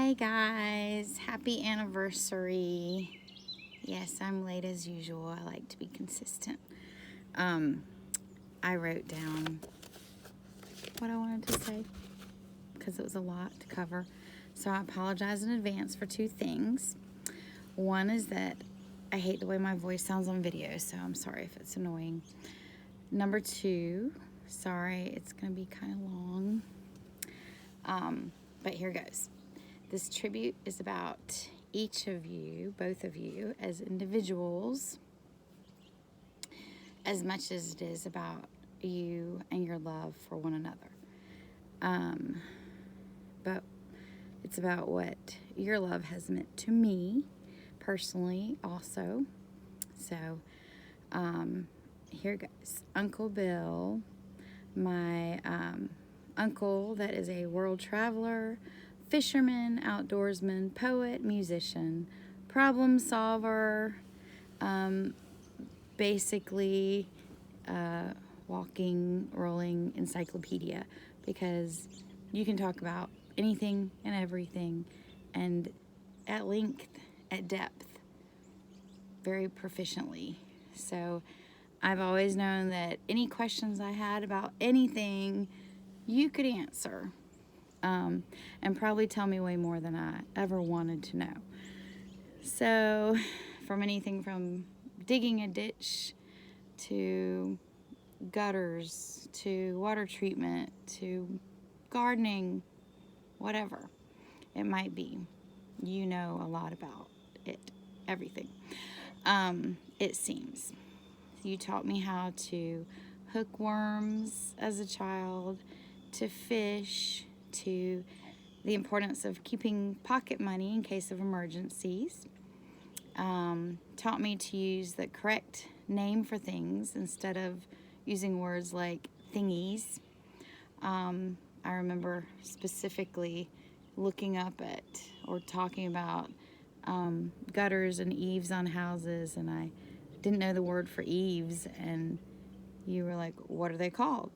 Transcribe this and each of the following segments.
Hey guys, happy anniversary. Yes, I'm late as usual. I like to be consistent. I wrote down what I wanted to say because it was a lot to cover. So I apologize in advance for two things. One is that I hate the way my voice sounds on video, so I'm sorry if it's annoying. Number two, sorry, it's going to be kind of long. But here goes. This tribute is about each of you, both of you, as individuals, as much as it is about you and your love for one another. But it's about what your love has meant to me personally also. So here goes. Uncle Bill, my uncle that is a world traveler, fisherman, outdoorsman, poet, musician, problem solver, basically walking, rolling encyclopedia, because you can talk about anything and everything and at length, at depth, very proficiently. So I've always known that any questions I had about anything, you could answer. And probably tell me way more than I ever wanted to know. So, from anything from digging a ditch to gutters to water treatment to gardening, whatever it might be, you know a lot about it, everything. It seems. You taught me how to hook worms as a child, to fish, to the importance of keeping pocket money in case of emergencies. Taught me to use the correct name for things instead of using words like thingies. I remember specifically looking up at or talking about gutters and eaves on houses, and I didn't know the word for eaves, and you were like, what are they called?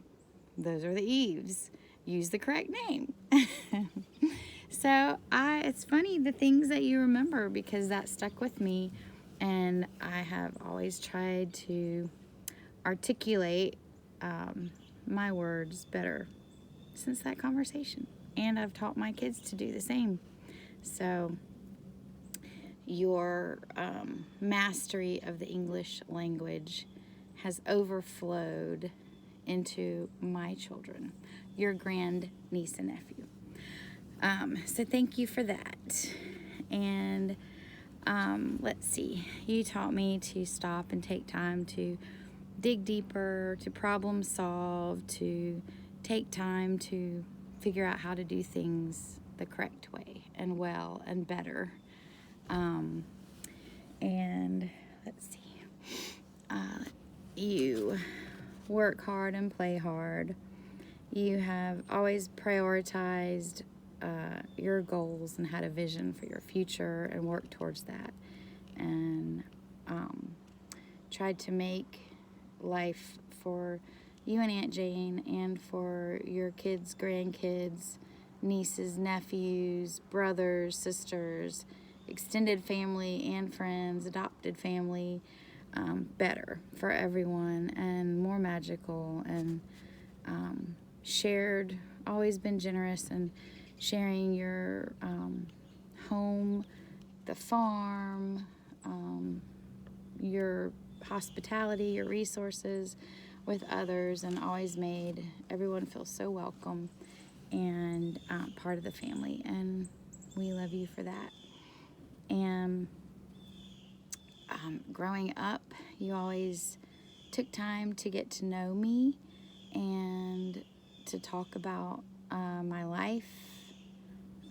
Those are the eaves. Use the correct name. So it's funny the things that you remember, because that stuck with me, and I have always tried to articulate my words better since that conversation, and I've taught my kids to do the same. So your mastery of the English language has overflowed into my children, your grand niece and nephew. So thank you for that. And let's see, you taught me to stop and take time to dig deeper, to problem solve, to take time to figure out how to do things the correct way and well and better. And let's see, you work hard and play hard. You have always prioritized your goals and had a vision for your future and worked towards that, and tried to make life for you and Aunt Jane and for your kids, grandkids, nieces, nephews, brothers, sisters, extended family and friends, adopted family, better for everyone and more magical, and shared, always been generous and sharing your home, the farm, your hospitality, your resources with others, and always made everyone feel so welcome and part of the family, and we love you for that. And growing up, you always took time to get to know me and to talk about my life.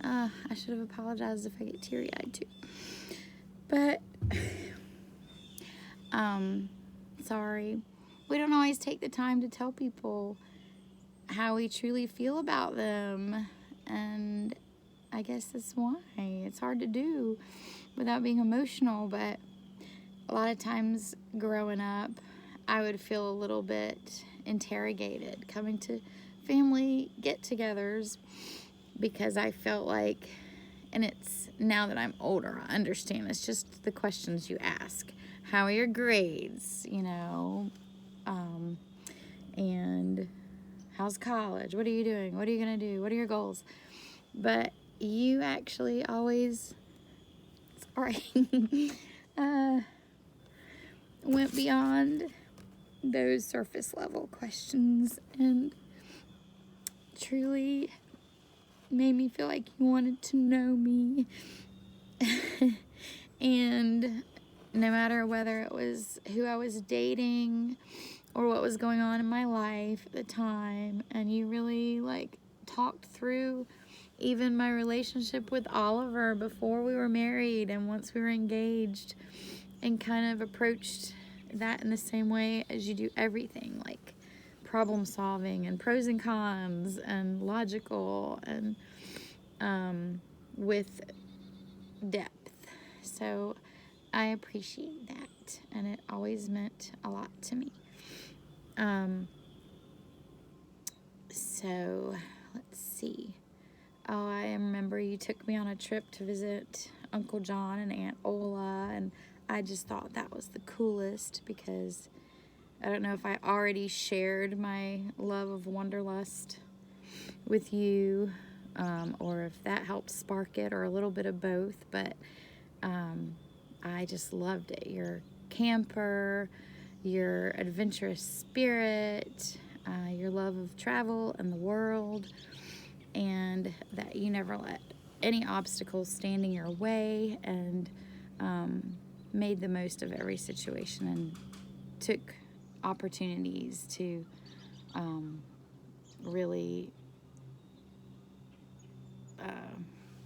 I should have apologized if I get teary-eyed too. But, sorry. We don't always take the time to tell people how we truly feel about them. And I guess that's why. It's hard to do without being emotional. But a lot of times growing up, I would feel a little bit interrogated coming to family get-togethers, because I felt like And it's, now that I'm older, I understand. It's just the questions you ask. How are your grades? You know, and how's college? What are you doing? What are you going to do? What are your goals? But you actually always, sorry, went beyond those surface level questions and truly made me feel like you wanted to know me. And no matter whether it was who I was dating or what was going on in my life at the time, and you really like talked through even my relationship with Oliver before we were married and once we were engaged, and kind of approached that in the same way as you do everything, like problem solving and pros and cons and logical and with depth. So I appreciate that, and it always meant a lot to me. So let's see. Oh, I remember you took me on a trip to visit Uncle John and Aunt Ola, and I just thought that was the coolest because I don't know if I already shared my love of Wanderlust with you, or if that helped spark it, or a little bit of both, but I just loved it. Your camper, your adventurous spirit, your love of travel and the world, and that you never let any obstacles stand in your way, and made the most of every situation and took opportunities to really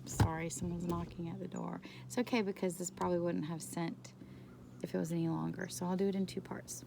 sorry, someone's knocking at the door. It's okay because this probably wouldn't have sent if it was any longer, so I'll do it in 2 parts.